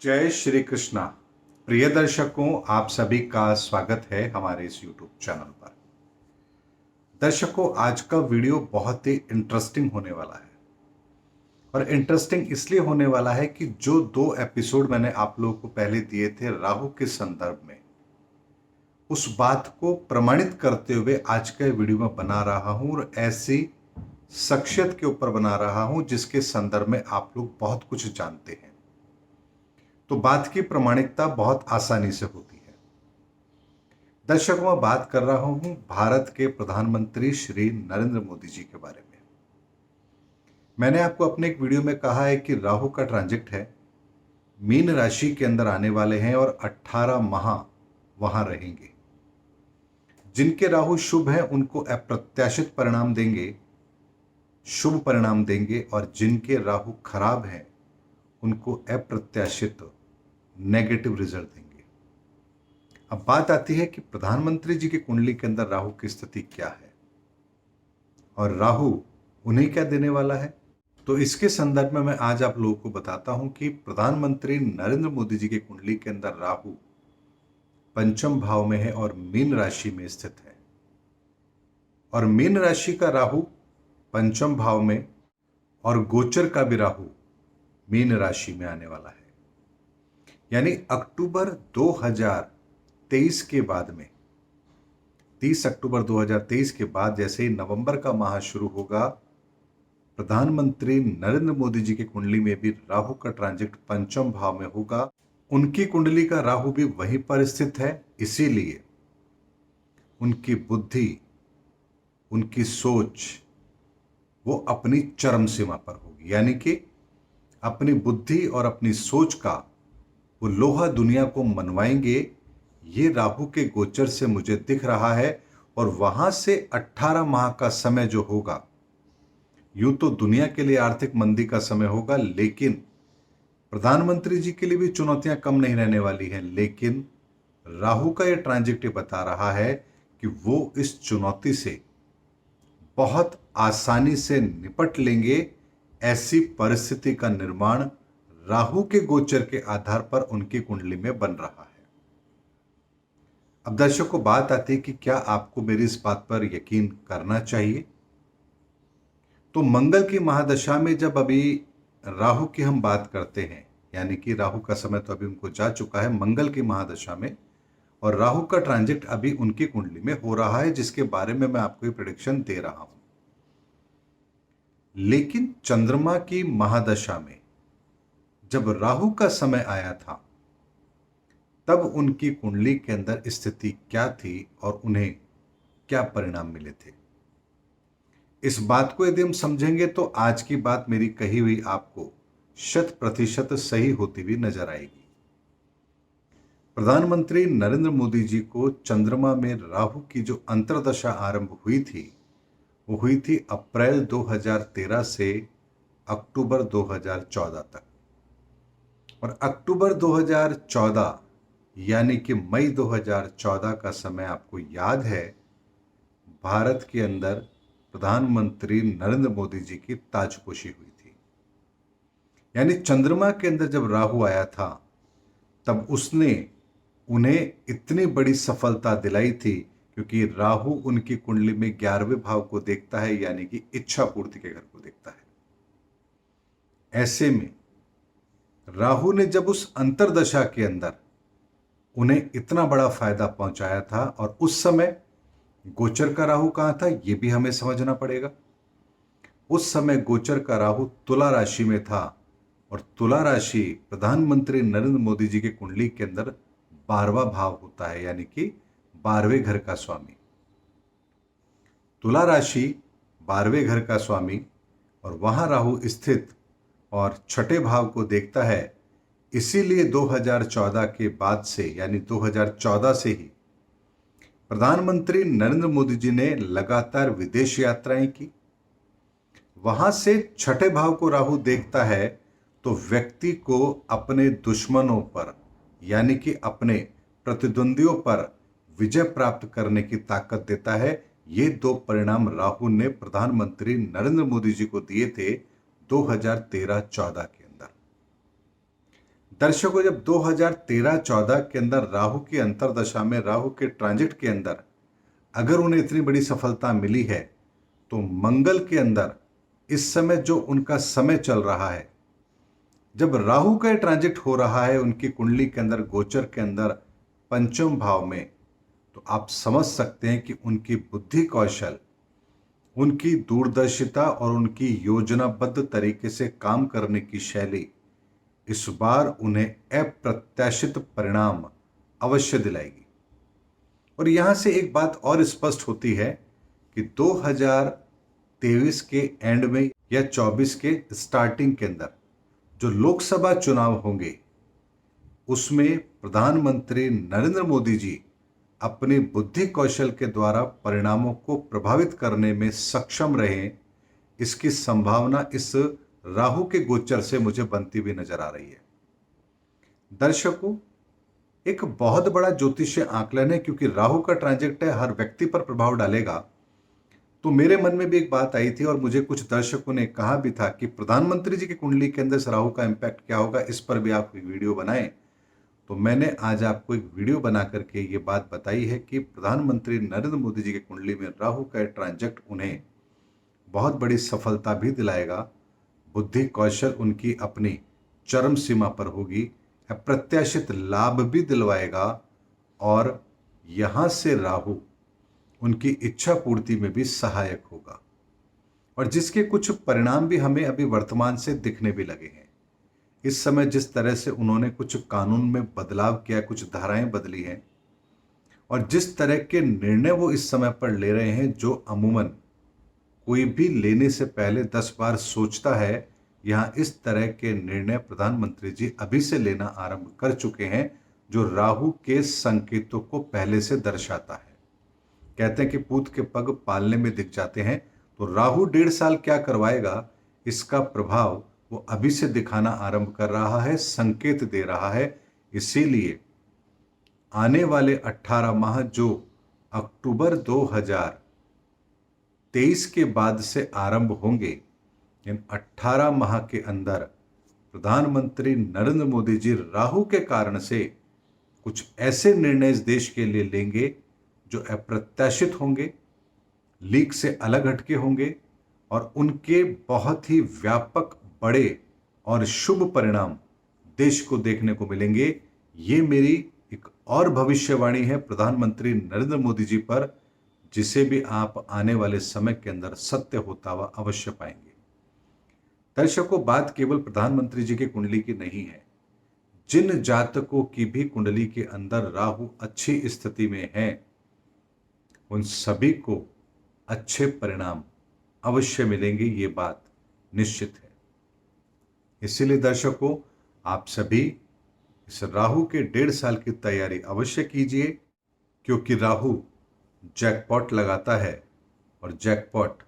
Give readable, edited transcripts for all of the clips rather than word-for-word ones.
जय श्री कृष्णा। प्रिय दर्शकों, आप सभी का स्वागत है हमारे इस YouTube चैनल पर। दर्शकों, आज का वीडियो बहुत ही इंटरेस्टिंग होने वाला है और इंटरेस्टिंग इसलिए होने वाला है कि जो 2 एपिसोड मैंने आप लोगों को पहले दिए थे राहु के संदर्भ में, उस बात को प्रमाणित करते हुए आज का वीडियो में बना रहा हूं और ऐसी शख्सियत के ऊपर बना रहा हूं जिसके संदर्भ में आप लोग बहुत कुछ जानते हैं। तो बात की प्रमाणिकता बहुत आसानी से होती है। दर्शकों, मैं बात कर रहा हूं भारत के प्रधानमंत्री श्री नरेंद्र मोदी जी के बारे में। मैंने आपको अपने एक वीडियो में कहा है कि राहु का ट्रांजिट है, मीन राशि के अंदर आने वाले हैं और 18 माह वहां रहेंगे। जिनके राहु शुभ हैं उनको अप्रत्याशित परिणाम देंगे, शुभ परिणाम देंगे, और जिनके राहु खराब हैं उनको अप्रत्याशित नेगेटिव रिजल्ट देंगे। अब बात आती है कि प्रधानमंत्री जी की कुंडली के अंदर राहु की स्थिति क्या है और राहु उन्हें क्या देने वाला है। तो इसके संदर्भ में मैं आज आप लोगों को बताता हूं कि प्रधानमंत्री नरेंद्र मोदी जी की कुंडली के अंदर राहु पंचम भाव में है और मीन राशि में स्थित है। और मीन राशि का राहु पंचम भाव में और गोचर का भी राहु मीन राशि में आने वाला है। यानी अक्टूबर 2023 के बाद में, 30 अक्टूबर 2023 के बाद जैसे ही नवंबर का माह शुरू होगा, प्रधानमंत्री नरेंद्र मोदी जी की कुंडली में भी राहु का ट्रांजिट पंचम भाव में होगा। उनकी कुंडली का राहु भी वहीं पर स्थित है, इसीलिए उनकी बुद्धि, उनकी सोच वो अपनी चरम सीमा पर होगी। यानी कि अपनी बुद्धि और अपनी सोच का वो लोहा दुनिया को मनवाएंगे। ये राहु के गोचर से मुझे दिख रहा है। और वहां से 18 माह का समय जो होगा, यूं तो दुनिया के लिए आर्थिक मंदी का समय होगा, लेकिन प्रधानमंत्री जी के लिए भी चुनौतियां कम नहीं रहने वाली हैं। लेकिन राहु का यह ट्रांजिट बता रहा है कि वो इस चुनौती से बहुत आसानी से निपट लेंगे। ऐसी परिस्थिति का निर्माण राहु के गोचर के आधार पर उनकी कुंडली में बन रहा है। अब दर्शकों, बात आती है कि क्या आपको मेरी इस बात पर यकीन करना चाहिए। तो मंगल की महादशा में जब अभी राहु की हम बात करते हैं, यानी कि राहु का समय तो अभी उनको जा चुका है मंगल की महादशा में, और राहु का ट्रांजिट अभी उनकी कुंडली में हो रहा है, जिसके बारे में मैं आपको ये प्रेडिक्शन दे रहा हूं। लेकिन चंद्रमा की महादशा में जब राहु का समय आया था, तब उनकी कुंडली के अंदर स्थिति क्या थी और उन्हें क्या परिणाम मिले थे। इस बात को यदि हम समझेंगे तो आज की बात मेरी कही हुई आपको 100% सही होती हुई नजर आएगी। प्रधानमंत्री नरेंद्र मोदी जी को चंद्रमा में राहु की जो अंतर्दशा आरंभ हुई थी, वो हुई थी अप्रैल 2013 से अक्टूबर 2014 तक। और अक्टूबर 2014 यानी कि मई 2014 का समय आपको याद है, भारत के अंदर प्रधानमंत्री नरेंद्र मोदी जी की ताजपोशी हुई थी। यानी चंद्रमा के अंदर जब राहु आया था, तब उसने उन्हें इतनी बड़ी सफलता दिलाई थी, क्योंकि राहु उनकी कुंडली में 11वें भाव को देखता है, यानी कि इच्छा पूर्ति के घर को देखता है। ऐसे में राहु ने जब उस अंतरदशा के अंदर उन्हें इतना बड़ा फायदा पहुंचाया था, और उस समय गोचर का राहु कहां था यह भी हमें समझना पड़ेगा। उस समय गोचर का राहु तुला राशि में था, और तुला राशि प्रधानमंत्री नरेंद्र मोदी जी की कुंडली के अंदर 12वां भाव होता है, यानी कि 12वें घर का स्वामी। तुला राशि 12वें घर का स्वामी, और वहां राहु स्थित और छठे भाव को देखता है। इसीलिए 2014 के बाद से, यानी 2014 से ही प्रधानमंत्री नरेंद्र मोदी जी ने लगातार विदेश यात्राएं की। वहां से छठे भाव को राहु देखता है, तो व्यक्ति को अपने दुश्मनों पर, यानी कि अपने प्रतिद्वंदियों पर विजय प्राप्त करने की ताकत देता है। ये 2 परिणाम राहु ने प्रधानमंत्री नरेंद्र मोदी जी को दिए थे 2013-14 के अंदर। दर्शकों, जब 2013-14 के अंदर राहु की अंतर्दशा में राहु के ट्रांजिट के अंदर अगर उन्हें इतनी बड़ी सफलता मिली है, तो मंगल के अंदर इस समय जो उनका समय चल रहा है, जब राहु का ट्रांजिट हो रहा है उनकी कुंडली के अंदर, गोचर के अंदर पंचम भाव में, तो आप समझ सकते हैं कि उनकी बुद्धि कौशल, उनकी दूरदर्शिता और उनकी योजनाबद्ध तरीके से काम करने की शैली इस बार उन्हें अप्रत्याशित परिणाम अवश्य दिलाएगी। और यहां से एक बात और स्पष्ट होती है कि 2023 के एंड में या 24 के स्टार्टिंग के अंदर जो लोकसभा चुनाव होंगे, उसमें प्रधानमंत्री नरेंद्र मोदी जी अपनी बुद्धि कौशल के द्वारा परिणामों को प्रभावित करने में सक्षम रहे, इसकी संभावना इस राहु के गोचर से मुझे बनती हुई नजर आ रही है। दर्शकों, एक बहुत बड़ा ज्योतिषीय आकलन है, क्योंकि राहु का ट्रांजिट है, हर व्यक्ति पर प्रभाव डालेगा। तो मेरे मन में भी एक बात आई थी और मुझे कुछ दर्शकों ने कहा भी था कि प्रधानमंत्री जी की कुंडली के अंदर राहु का इंपैक्ट क्या होगा, इस पर भी आप एक वीडियो बनाएं। तो मैंने आज आपको एक वीडियो बना करके ये बात बताई है कि प्रधानमंत्री नरेंद्र मोदी जी की कुंडली में राहु का ट्रांजिट उन्हें बहुत बड़ी सफलता भी दिलाएगा, बुद्धि कौशल उनकी अपनी चरम सीमा पर होगी, अप्रत्याशित लाभ भी दिलवाएगा, और यहां से राहु उनकी इच्छा पूर्ति में भी सहायक होगा, और जिसके कुछ परिणाम भी हमें अभी वर्तमान से दिखने भी लगे हैं। इस समय जिस तरह से उन्होंने कुछ कानून में बदलाव किया, कुछ धाराएं बदली हैं, और जिस तरह के निर्णय वो इस समय पर ले रहे हैं, जो अमूमन कोई भी लेने से पहले 10 बार सोचता है, यहां इस तरह के निर्णय प्रधानमंत्री जी अभी से लेना आरंभ कर चुके हैं, जो राहु के संकेतों को पहले से दर्शाता है। कहते हैं कि पूत के पग पालने में दिख जाते हैं, तो राहु 1.5 साल क्या करवाएगा, इसका प्रभाव वो अभी से दिखाना आरंभ कर रहा है, संकेत दे रहा है। इसीलिए आने वाले 18 माह जो अक्टूबर 2023 के बाद से आरंभ होंगे, इन 18 माह के अंदर प्रधानमंत्री नरेंद्र मोदी जी राहु के कारण से कुछ ऐसे निर्णय इस देश के लिए लेंगे जो अप्रत्याशित होंगे, लीक से अलग हटके होंगे, और उनके बहुत ही व्यापक, बड़े और शुभ परिणाम देश को देखने को मिलेंगे। ये मेरी एक और भविष्यवाणी है प्रधानमंत्री नरेंद्र मोदी जी पर, जिसे भी आप आने वाले समय के अंदर सत्य होता हुआ अवश्य पाएंगे। दर्शकों, बात केवल प्रधानमंत्री जी की कुंडली की नहीं है। जिन जातकों की भी कुंडली के अंदर राहु अच्छी स्थिति में है, उन सभी को अच्छे परिणाम अवश्य मिलेंगे, ये बात निश्चित है। इसीलिए दर्शकों, आप सभी इस राहु के 1.5 साल की तैयारी अवश्य कीजिए, क्योंकि राहु जैकपॉट लगाता है, और जैकपॉट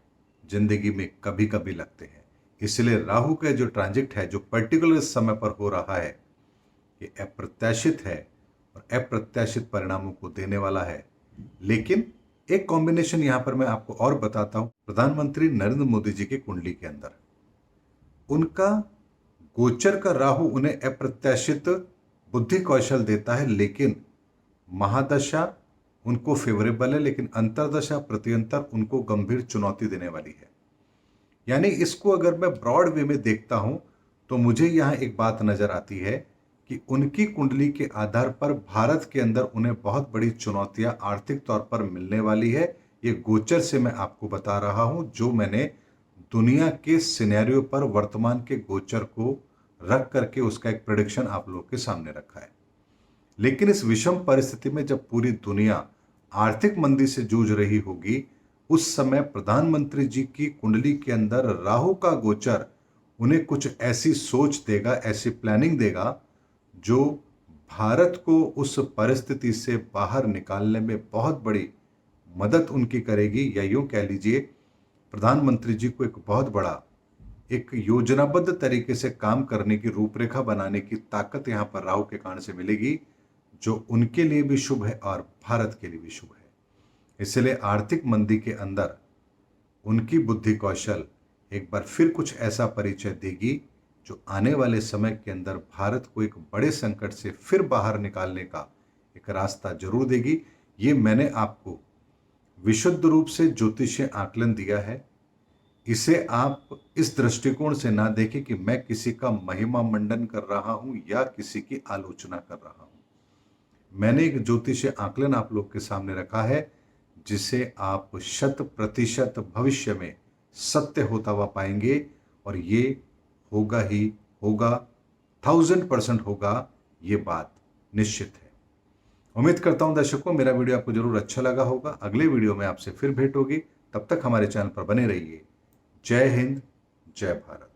जिंदगी में कभी कभी लगते हैं। इसलिए राहु का जो ट्रांजिट है, जो पर्टिकुलर समय पर हो रहा है, ये अप्रत्याशित है और अप्रत्याशित परिणामों को देने वाला है। लेकिन एक कॉम्बिनेशन यहां पर मैं आपको और बताता हूं। प्रधानमंत्री नरेंद्र मोदी जी की कुंडली के अंदर उनका गोचर का राहु उन्हें अप्रत्याशित बुद्धि कौशल देता है, लेकिन महादशा उनको फेवरेबल है, लेकिन अंतरदशा प्रत्यंतर उनको गंभीर चुनौती देने वाली है। यानी इसको अगर मैं ब्रॉड वे में देखता हूं, तो मुझे यहां एक बात नजर आती है कि उनकी कुंडली के आधार पर भारत के अंदर उन्हें बहुत बड़ी चुनौतियां आर्थिक तौर पर मिलने वाली है। ये गोचर से मैं आपको बता रहा हूं, जो मैंने दुनिया के सिनेरियो पर वर्तमान के गोचर को रख करके उसका एक प्रेडिक्शन आप लोगों के सामने रखा है। लेकिन इस विषम परिस्थिति में जब पूरी दुनिया आर्थिक मंदी से जूझ रही होगी, उस समय प्रधानमंत्री जी की कुंडली के अंदर राहु का गोचर उन्हें कुछ ऐसी सोच देगा, ऐसी प्लानिंग देगा, जो भारत को उस परिस्थिति से बाहर निकालने में बहुत बड़ी मदद उनकी करेगी। या यूं कह लीजिए, प्रधानमंत्री जी को एक बहुत बड़ा, एक योजनाबद्ध तरीके से काम करने की रूपरेखा बनाने की ताकत यहां पर राहु के कारण से मिलेगी, जो उनके लिए भी शुभ है और भारत के लिए भी शुभ है। इसलिए आर्थिक मंदी के अंदर उनकी बुद्धि कौशल एक बार फिर कुछ ऐसा परिचय देगी, जो आने वाले समय के अंदर भारत को एक बड़े संकट से फिर बाहर निकालने का एक रास्ता जरूर देगी। ये मैंने आपको विशुद्ध रूप से ज्योतिषीय आकलन दिया है। इसे आप इस दृष्टिकोण से ना देखें कि मैं किसी का महिमा मंडन कर रहा हूं या किसी की आलोचना कर रहा हूं। मैंने एक ज्योतिषीय आकलन आप लोग के सामने रखा है, जिसे आप 100% भविष्य में सत्य होता हुआ पाएंगे, और ये होगा ही होगा, 1000% होगा, ये बात निश्चित है। उम्मीद करता हूं दर्शकों मेरा वीडियो आपको जरूर अच्छा लगा होगा। अगले वीडियो में आपसे फिर भेंट होगी। तब तक हमारे चैनल पर बने रहिए। जय हिंद, जय भारत।